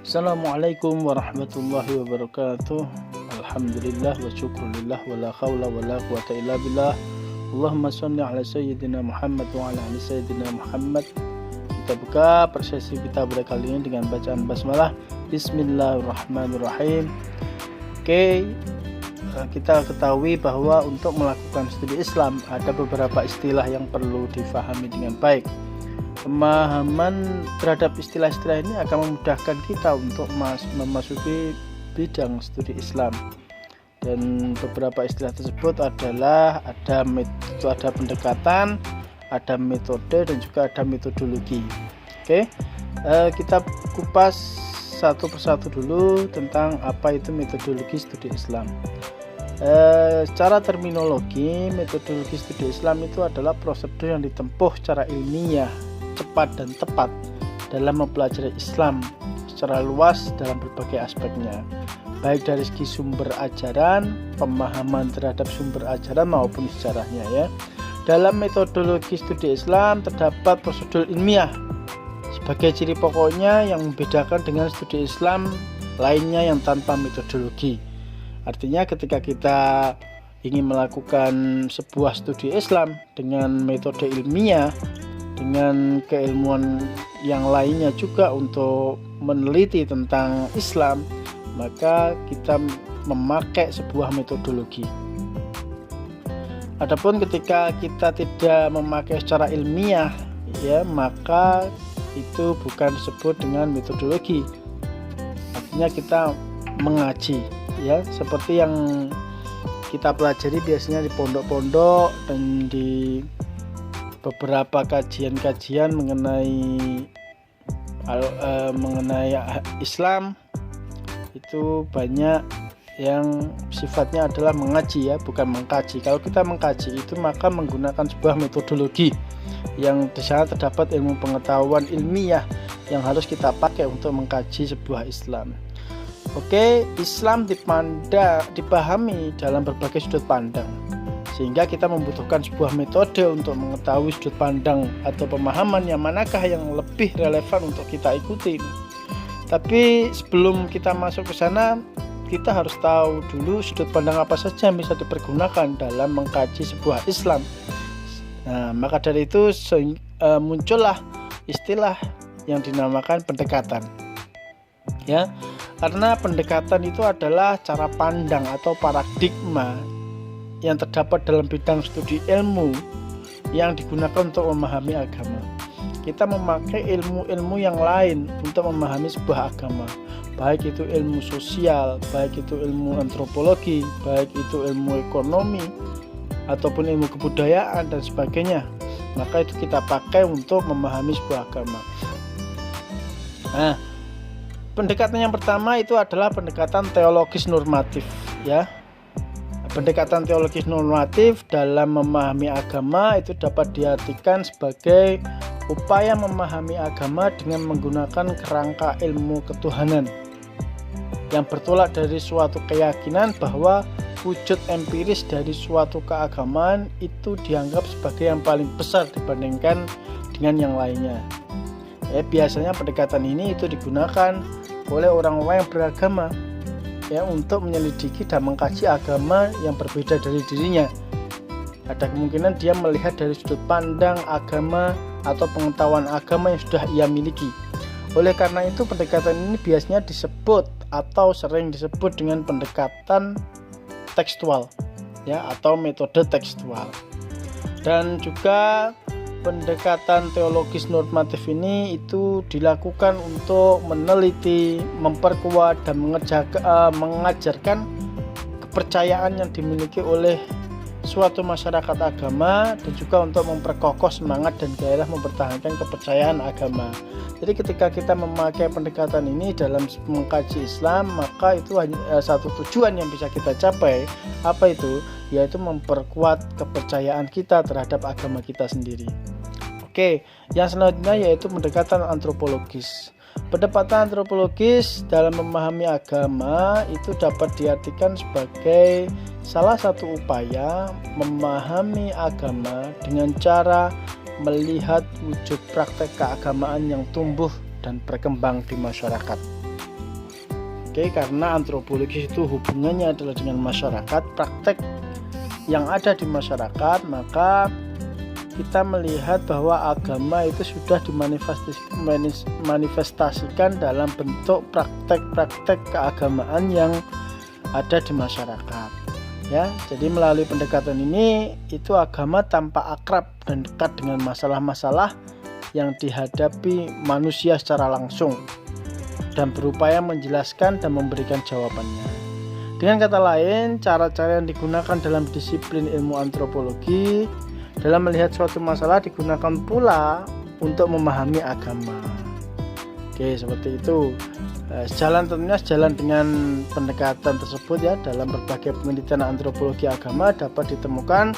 Assalamualaikum warahmatullahi wabarakatuh. Alhamdulillah wa syukrulillah wa la khawla wa la quwata illa billah. Allahumma sholli ala sayyidina Muhammad wa ala ali sayyidina Muhammad. Kita buka persesi kita pada kali ini dengan bacaan basmalah. Bismillahirrahmanirrahim. Oke, kita ketahui bahwa untuk melakukan studi Islam ada beberapa istilah yang perlu difahami dengan baik. Pemahaman terhadap istilah-istilah ini akan memudahkan kita untuk memasuki bidang studi Islam. Dan beberapa istilah tersebut adalah ada pendekatan, ada metode, dan juga ada metodologi. Oke, kita kupas satu persatu dulu tentang apa itu metodologi studi Islam. Secara terminologi, metodologi studi Islam itu adalah prosedur yang ditempuh secara ilmiah, cepat dan tepat dalam mempelajari Islam secara luas dalam berbagai aspeknya, baik dari segi sumber ajaran, pemahaman terhadap sumber ajaran maupun sejarahnya ya. Dalam metodologi studi Islam terdapat prosedur ilmiah sebagai ciri pokoknya yang membedakan dengan studi Islam lainnya yang tanpa metodologi. Artinya ketika kita ingin melakukan sebuah studi Islam dengan metode ilmiah, dengan keilmuan yang lainnya juga untuk meneliti tentang Islam, maka kita memakai sebuah metodologi. Adapun ketika kita tidak memakai secara ilmiah ya, maka itu bukan disebut dengan metodologi. Artinya kita mengaji ya, seperti yang kita pelajari biasanya di pondok-pondok dan di beberapa kajian-kajian mengenai Islam. Itu banyak yang sifatnya adalah mengaji ya, bukan mengkaji. Kalau kita mengkaji itu maka menggunakan sebuah metodologi yang di sana terdapat ilmu pengetahuan ilmiah yang harus kita pakai untuk mengkaji sebuah Islam. Oke, Islam dipahami dalam berbagai sudut pandang, sehingga kita membutuhkan sebuah metode untuk mengetahui sudut pandang atau pemahaman yang manakah yang lebih relevan untuk kita ikuti. Tapi sebelum kita masuk ke sana, kita harus tahu dulu sudut pandang apa saja yang bisa dipergunakan dalam mengkaji sebuah Islam. Nah, maka dari itu muncullah istilah yang dinamakan pendekatan. Ya, karena pendekatan itu adalah cara pandang atau paradigma yang terdapat dalam bidang studi ilmu yang digunakan untuk memahami agama. Kita memakai ilmu-ilmu yang lain untuk memahami sebuah agama, baik itu ilmu sosial, baik itu ilmu antropologi, baik itu ilmu ekonomi ataupun ilmu kebudayaan dan sebagainya. Maka itu kita pakai untuk memahami sebuah agama. Nah, pendekatan yang pertama itu adalah pendekatan teologis normatif ya. Pendekatan teologis normatif dalam memahami agama itu dapat diartikan sebagai upaya memahami agama dengan menggunakan kerangka ilmu ketuhanan yang bertolak dari suatu keyakinan bahwa wujud empiris dari suatu keagamaan itu dianggap sebagai yang paling besar dibandingkan dengan yang lainnya. Biasanya pendekatan ini itu digunakan oleh orang-orang yang beragama ya, untuk menyelidiki dan mengkaji agama yang berbeda dari dirinya. Ada kemungkinan dia melihat dari sudut pandang agama atau pengetahuan agama yang sudah ia miliki. Oleh karena itu pendekatan ini biasanya disebut atau sering disebut dengan pendekatan tekstual ya, atau metode tekstual. Dan juga pendekatan teologis normatif ini itu dilakukan untuk meneliti, memperkuat dan mengajarkan kepercayaan yang dimiliki oleh suatu masyarakat agama, dan juga untuk memperkokoh semangat dan gairah mempertahankan kepercayaan agama. Jadi ketika kita memakai pendekatan ini dalam mengkaji Islam, maka itu hanya satu tujuan yang bisa kita capai. Apa itu? Yaitu memperkuat kepercayaan kita terhadap agama kita sendiri. Oke, yang selanjutnya yaitu pendekatan antropologis. Pendekatan antropologis dalam memahami agama itu dapat diartikan sebagai salah satu upaya memahami agama dengan cara melihat wujud praktek keagamaan yang tumbuh dan berkembang di masyarakat. Oke, karena antropologis itu hubungannya adalah dengan masyarakat, praktek yang ada di masyarakat, maka kita melihat bahwa agama itu sudah dimanifestasikan dalam bentuk praktek-praktek keagamaan yang ada di masyarakat. Ya, jadi melalui pendekatan ini itu agama tampak akrab dan dekat dengan masalah-masalah yang dihadapi manusia secara langsung dan berupaya menjelaskan dan memberikan jawabannya. Dengan kata lain, cara-cara yang digunakan dalam disiplin ilmu antropologi dalam melihat suatu masalah digunakan pula untuk memahami agama. Oke, seperti itu. Tentunya sejalan dengan pendekatan tersebut ya, dalam berbagai penelitian antropologi agama dapat ditemukan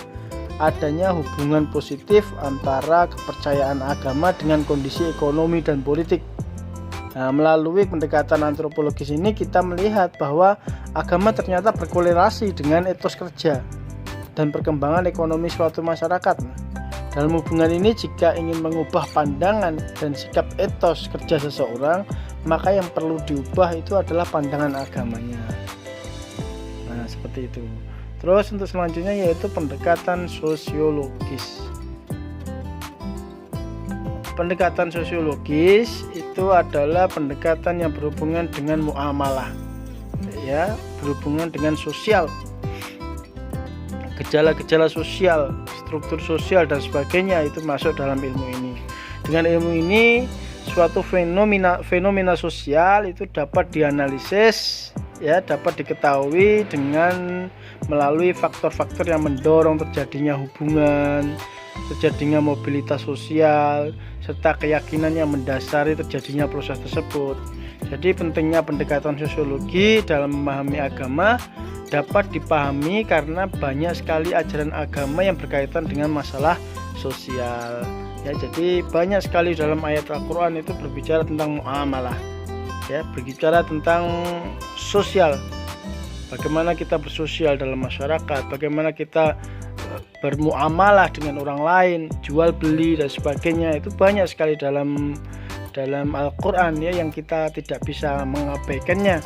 adanya hubungan positif antara kepercayaan agama dengan kondisi ekonomi dan politik. Nah, melalui pendekatan antropologis ini kita melihat bahwa agama ternyata berkorelasi dengan etos kerja dan perkembangan ekonomi suatu masyarakat. Dalam hubungan ini, jika ingin mengubah pandangan dan sikap etos kerja seseorang, maka yang perlu diubah itu adalah pandangan agamanya. Nah, seperti itu. Terus untuk selanjutnya yaitu pendekatan sosiologis. Pendekatan sosiologis itu adalah pendekatan yang berhubungan dengan muamalah, ya, berhubungan dengan sosial, gejala-gejala sosial, struktur sosial dan sebagainya itu masuk dalam ilmu ini. Dengan ilmu ini suatu fenomena sosial itu dapat dianalisis, ya, dapat diketahui dengan melalui faktor-faktor yang mendorong terjadinya hubungan, terjadinya mobilitas sosial, serta keyakinan yang mendasari terjadinya proses tersebut. Jadi pentingnya pendekatan sosiologi dalam memahami agama dapat dipahami karena banyak sekali ajaran agama yang berkaitan dengan masalah sosial. Ya, jadi banyak sekali dalam ayat Al-Quran itu berbicara tentang muamalah, ya, berbicara tentang sosial. Bagaimana kita bersosial dalam masyarakat, bagaimana kita bermuamalah dengan orang lain, jual beli dan sebagainya, itu banyak sekali dalam Al-Quran ya, yang kita tidak bisa mengabaikannya.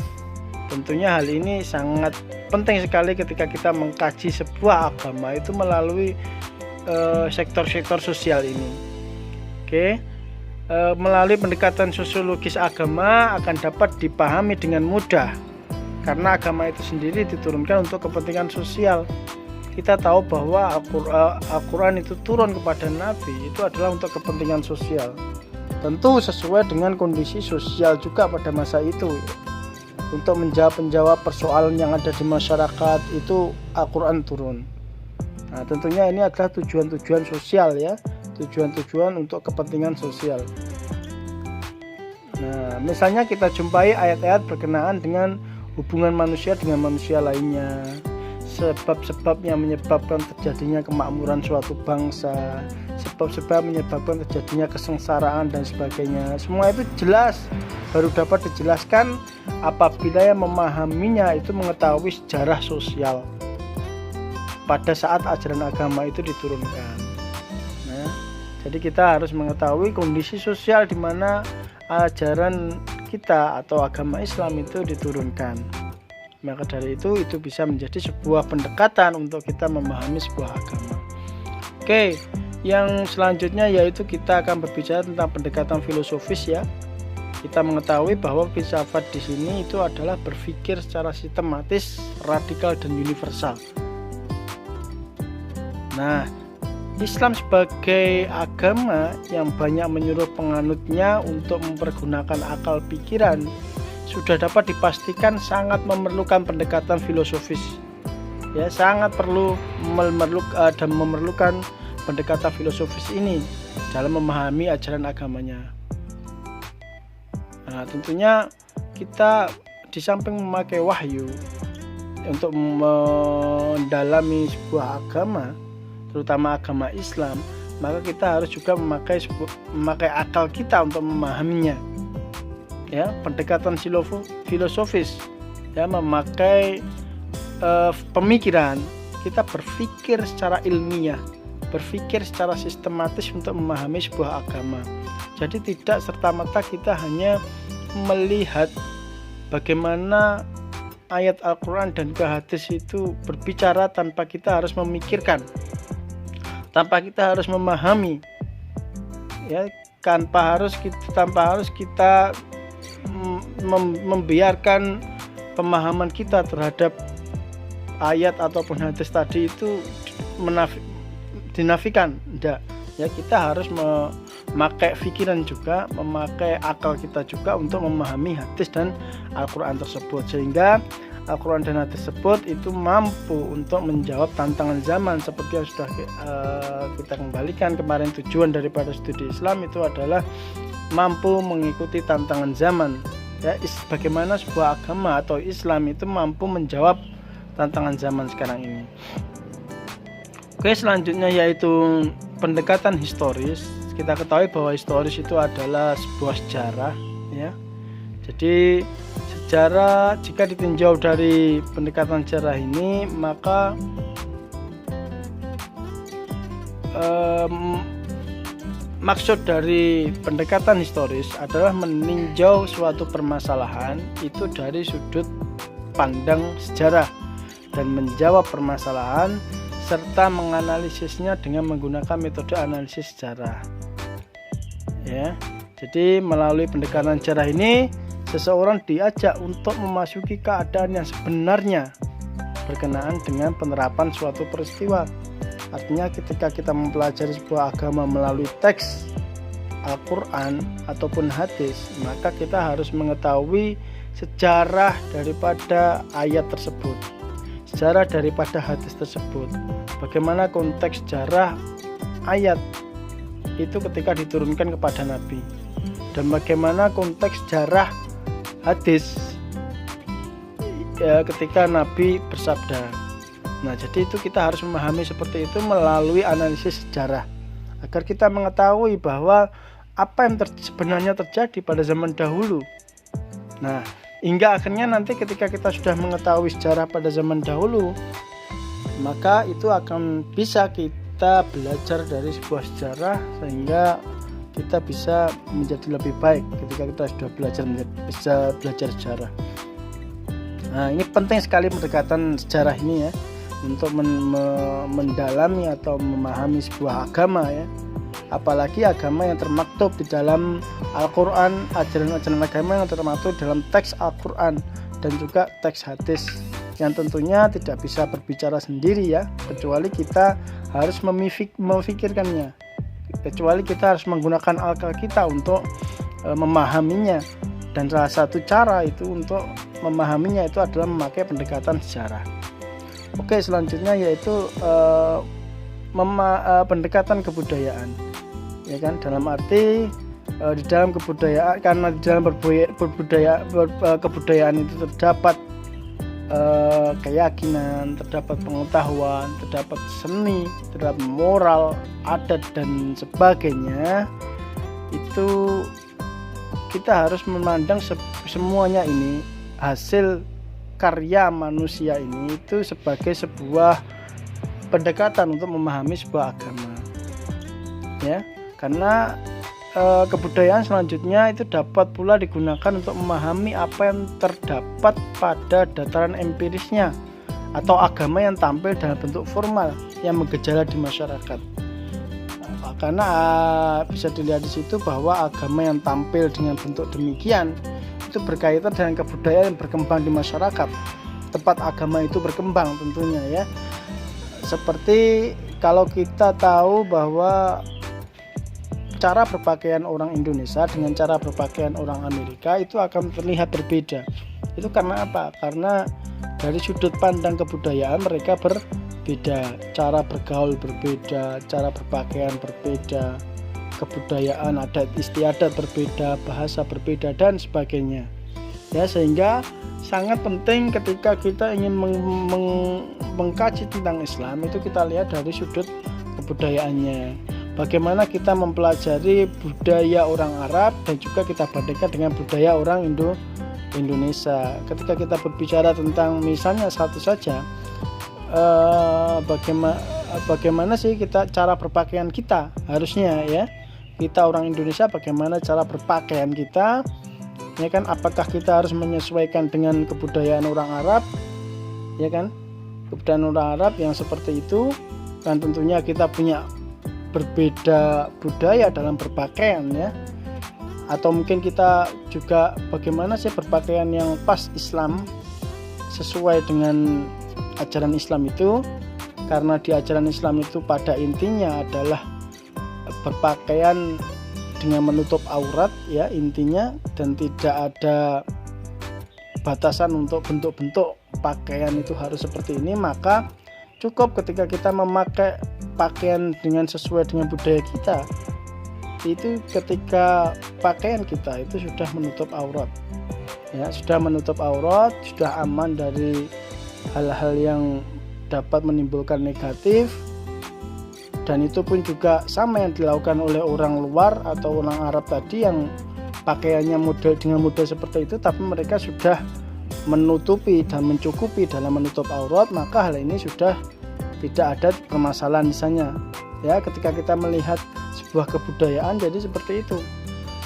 Tentunya hal ini sangat penting sekali ketika kita mengkaji sebuah agama itu melalui sektor-sektor sosial ini. Oke. Melalui pendekatan sosiologis agama akan dapat dipahami dengan mudah karena agama itu sendiri diturunkan untuk kepentingan sosial. Kita tahu bahwa Al-Quran itu turun kepada Nabi itu adalah untuk kepentingan sosial, tentu sesuai dengan kondisi sosial juga pada masa itu. Untuk menjawab persoalan yang ada di masyarakat itu Al-Quran turun. Nah, tentunya ini adalah tujuan-tujuan sosial ya, tujuan-tujuan untuk kepentingan sosial. Nah, misalnya kita jumpai ayat-ayat berkenaan dengan hubungan manusia dengan manusia lainnya, sebab-sebab yang menyebabkan terjadinya kemakmuran suatu bangsa, sebab-sebab menyebabkan terjadinya kesengsaraan dan sebagainya. Semua itu jelas baru dapat dijelaskan apabila yang memahaminya itu mengetahui sejarah sosial pada saat ajaran agama itu diturunkan. Nah, jadi kita harus mengetahui kondisi sosial di mana ajaran kita atau agama Islam itu diturunkan. Maka dari itu bisa menjadi sebuah pendekatan untuk kita memahami sebuah agama. Oke, yang selanjutnya yaitu kita akan berbicara tentang pendekatan filosofis ya. Kita mengetahui bahwa filsafat di sini itu adalah berpikir secara sistematis, radikal dan universal. Nah, Islam sebagai agama yang banyak menyuruh penganutnya untuk mempergunakan akal pikiran sudah dapat dipastikan sangat memerlukan pendekatan filosofis. Ya, sangat memerlukan pendekatan filosofis ini dalam memahami ajaran agamanya. Nah, tentunya kita di samping memakai wahyu untuk mendalami sebuah agama, terutama agama Islam, maka kita harus juga memakai akal kita untuk memahaminya. Ya, pendekatan filosofis ya, memakai pemikiran, kita berpikir secara ilmiah, berpikir secara sistematis untuk memahami sebuah agama. Jadi tidak serta-merta kita hanya melihat bagaimana ayat Al-Quran dan juga hadis itu berbicara tanpa kita harus memikirkan, tanpa kita harus memahami, ya, tanpa harus kita membiarkan pemahaman kita terhadap ayat ataupun hadis tadi itu dinafikan. Tidak, ya, kita harus memakai pikiran juga, memakai akal kita juga untuk memahami hadis dan Al-Quran tersebut, sehingga Al-Quran dan hadis tersebut itu mampu untuk menjawab tantangan zaman. Seperti yang sudah kita kembalikan kemarin, tujuan daripada studi Islam itu adalah mampu mengikuti tantangan zaman, ya, bagaimana sebuah agama atau Islam itu mampu menjawab tantangan zaman sekarang ini. Oke, selanjutnya yaitu pendekatan historis. Kita ketahui bahwa historis itu adalah sebuah sejarah, ya. Jadi sejarah, jika ditinjau dari pendekatan sejarah ini, maka maksud dari pendekatan historis adalah meninjau suatu permasalahan itu dari sudut pandang sejarah dan menjawab permasalahan serta menganalisisnya dengan menggunakan metode analisis sejarah. Ya, jadi melalui pendekatan sejarah ini seseorang diajak untuk memasuki keadaan yang sebenarnya berkenaan dengan penerapan suatu peristiwa. Artinya ketika kita mempelajari sebuah agama melalui teks Al-Quran ataupun hadis, maka kita harus mengetahui sejarah daripada ayat tersebut, sejarah daripada hadis tersebut, bagaimana konteks sejarah ayat itu ketika diturunkan kepada Nabi, dan bagaimana konteks sejarah hadis ya, ketika Nabi bersabda. Nah, jadi itu kita harus memahami seperti itu melalui analisis sejarah, agar kita mengetahui bahwa apa yang sebenarnya terjadi pada zaman dahulu. Nah, hingga akhirnya nanti ketika kita sudah mengetahui sejarah pada zaman dahulu, maka itu akan bisa kita belajar dari sebuah sejarah sehingga kita bisa menjadi lebih baik ketika kita sudah belajar sejarah. Nah, ini penting sekali pendekatan sejarah ini, ya, untuk mendalami atau memahami sebuah agama, ya, apalagi agama yang termaktub di dalam Al-Quran, ajaran-ajaran agama yang termaktub dalam teks Al-Quran dan juga teks hadis, yang tentunya tidak bisa berbicara sendiri, ya, kecuali kita harus memikirkannya, kecuali kita harus menggunakan akal kita untuk memahaminya. Dan salah satu cara itu untuk memahaminya itu adalah memakai pendekatan sejarah. Oke, selanjutnya yaitu pendekatan kebudayaan, ya kan, dalam arti di dalam kebudayaan, karena di dalam kebudayaan itu terdapat keyakinan, terdapat pengetahuan, terdapat seni, terdapat moral, adat dan sebagainya. Itu kita harus memandang semuanya ini, hasil karya manusia ini, itu sebagai sebuah pendekatan untuk memahami sebuah agama, ya, karena kebudayaan selanjutnya itu dapat pula digunakan untuk memahami apa yang terdapat pada dataran empirisnya atau agama yang tampil dalam bentuk formal yang menggejala di masyarakat. Karena bisa dilihat di situ bahwa agama yang tampil dengan bentuk demikian itu berkaitan dengan kebudayaan yang berkembang di masyarakat, tempat agama itu berkembang tentunya, ya. Seperti kalau kita tahu bahwa cara berpakaian orang Indonesia dengan cara berpakaian orang Amerika itu akan terlihat berbeda. Itu karena apa? Karena dari sudut pandang kebudayaan mereka berbeda, cara bergaul berbeda, cara berpakaian berbeda, kebudayaan, adat istiadat berbeda, bahasa berbeda dan sebagainya, ya, sehingga sangat penting ketika kita ingin mengkaji tentang Islam itu kita lihat dari sudut kebudayaannya, bagaimana kita mempelajari budaya orang Arab dan juga kita bandingkan dengan budaya orang Indonesia. Ketika kita berbicara tentang misalnya satu saja, bagaimana sih kita cara berpakaian kita harusnya, ya, kita orang Indonesia bagaimana cara berpakaian kita ya kan? Apakah kita harus menyesuaikan dengan kebudayaan orang Arab, ya kan? Kebudayaan orang Arab yang seperti itu, dan tentunya kita punya berbeda budaya dalam berpakaian, ya. Atau mungkin kita juga bagaimana sih berpakaian yang pas Islam, sesuai dengan ajaran Islam itu, karena di ajaran Islam itu pada intinya adalah berpakaian dengan menutup aurat, ya intinya, dan tidak ada batasan untuk bentuk-bentuk pakaian itu harus seperti ini. Maka cukup ketika kita memakai pakaian dengan sesuai dengan budaya kita, itu ketika pakaian kita itu sudah menutup aurat, ya sudah menutup aurat, sudah aman dari hal-hal yang dapat menimbulkan negatif. Dan itu pun juga sama yang dilakukan oleh orang luar atau orang Arab tadi yang pakaiannya model dengan model seperti itu, tapi mereka sudah menutupi dan mencukupi dalam menutup aurat, maka hal ini sudah tidak ada permasalahan di sana. Ya, ketika kita melihat sebuah kebudayaan, jadi seperti itu.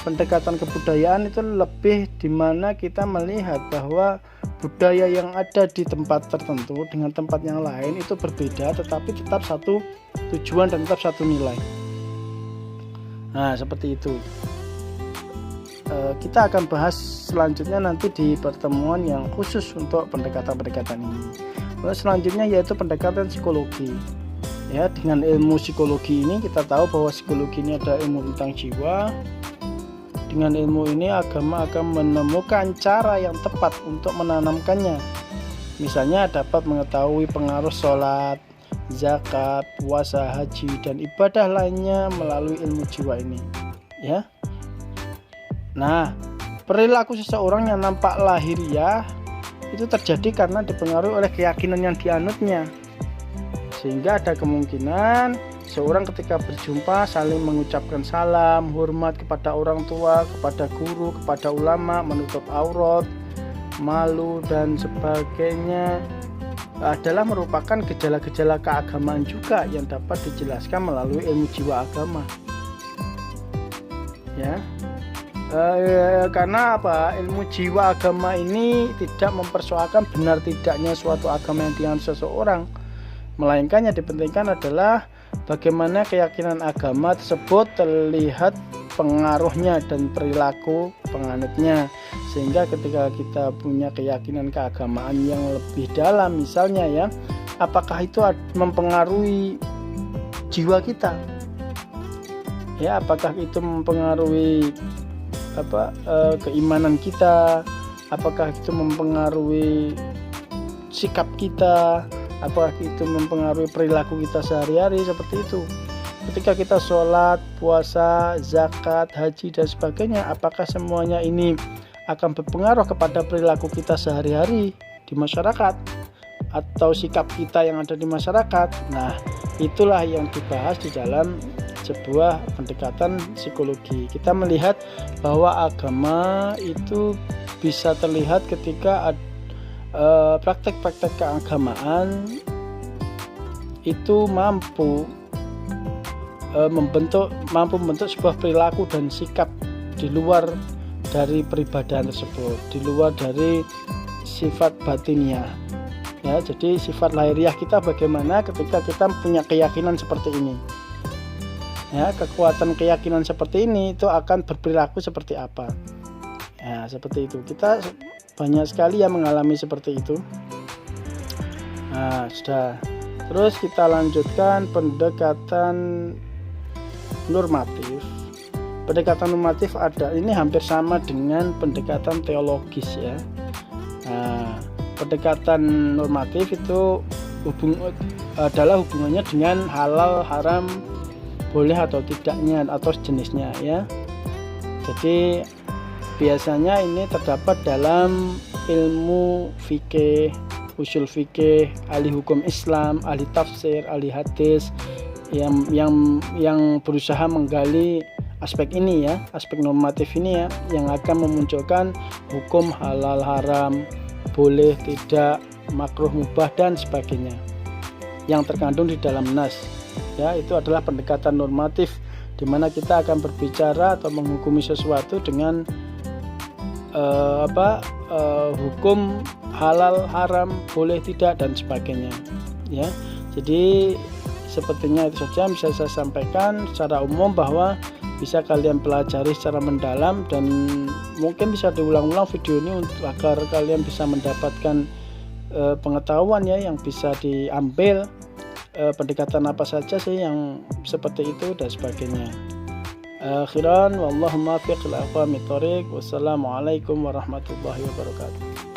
Pendekatan kebudayaan itu lebih di mana kita melihat bahwa budaya yang ada di tempat tertentu dengan tempat yang lain itu berbeda, tetapi tetap satu tujuan dan tetap satu nilai. Nah, seperti itu. Kita akan bahas selanjutnya nanti di pertemuan yang khusus untuk pendekatan-pendekatan ini. Lalu selanjutnya yaitu pendekatan psikologi. Ya, dengan ilmu psikologi ini kita tahu bahwa psikologi ini adalah ilmu tentang jiwa. Dengan ilmu ini agama akan menemukan cara yang tepat untuk menanamkannya. Misalnya dapat mengetahui pengaruh sholat, zakat, puasa, haji, dan ibadah lainnya melalui ilmu jiwa ini. Ya. Nah, perilaku seseorang yang nampak lahiriah itu terjadi karena dipengaruhi oleh keyakinan yang dianutnya. Sehingga ada kemungkinan seorang ketika berjumpa saling mengucapkan salam, hormat kepada orang tua, kepada guru, kepada ulama, menutup aurat, malu dan sebagainya adalah merupakan gejala-gejala keagamaan juga yang dapat dijelaskan melalui ilmu jiwa agama. Ya. Karena apa? Ilmu jiwa agama ini tidak mempersoalkan benar tidaknya suatu agama yang dianut seseorang, melainkan yang dipentingkan adalah bagaimana keyakinan agama tersebut terlihat pengaruhnya dan perilaku penganutnya. Sehingga ketika kita punya keyakinan keagamaan yang lebih dalam, misalnya ya, apakah itu mempengaruhi jiwa kita? Ya, apakah itu mempengaruhi keimanan kita? Apakah itu mempengaruhi sikap kita? Apakah itu mempengaruhi perilaku kita sehari-hari? Seperti itu. Ketika kita sholat, puasa, zakat, haji dan sebagainya, apakah semuanya ini akan berpengaruh kepada perilaku kita sehari-hari di masyarakat atau sikap kita yang ada di masyarakat? Nah, itulah yang dibahas di dalam sebuah pendekatan psikologi. Kita melihat bahwa agama itu bisa terlihat ketika praktek-praktek keagamaan itu mampu membentuk sebuah perilaku dan sikap di luar dari peribadahan tersebut, di luar dari sifat batiniah. Ya, jadi sifat lahiriah kita bagaimana ketika kita punya keyakinan seperti ini. Ya, kekuatan keyakinan seperti ini itu akan berperilaku seperti apa. Ya, seperti itu. Kita banyak sekali yang mengalami seperti itu. Nah, sudah. Terus kita lanjutkan pendekatan normatif. Pendekatan normatif ini hampir sama dengan pendekatan teologis ya. Nah, pendekatan normatif itu adalah hubungannya dengan halal, haram, boleh atau tidaknya atau jenisnya ya. Jadi biasanya ini terdapat dalam ilmu fikih, usul fikih, ahli hukum Islam, ahli tafsir, ahli hadis yang berusaha menggali aspek ini ya, aspek normatif ini ya, yang akan memunculkan hukum halal, haram, boleh, tidak, makruh, mubah dan sebagainya yang terkandung di dalam nas. Ya, itu adalah pendekatan normatif di mana kita akan berbicara atau menghukumi sesuatu dengan hukum halal haram, boleh tidak dan sebagainya ya. Jadi sepertinya itu saja bisa saya sampaikan secara umum, bahwa bisa kalian pelajari secara mendalam, dan mungkin bisa diulang-ulang video ini untuk agar kalian bisa mendapatkan pengetahuan ya, yang bisa diambil pendekatan apa saja sih yang seperti itu dan sebagainya. Akhiran wallahu muwaffiq ila aqwamit thoriq. Wassalamualaikum warahmatullahi wabarakatuh.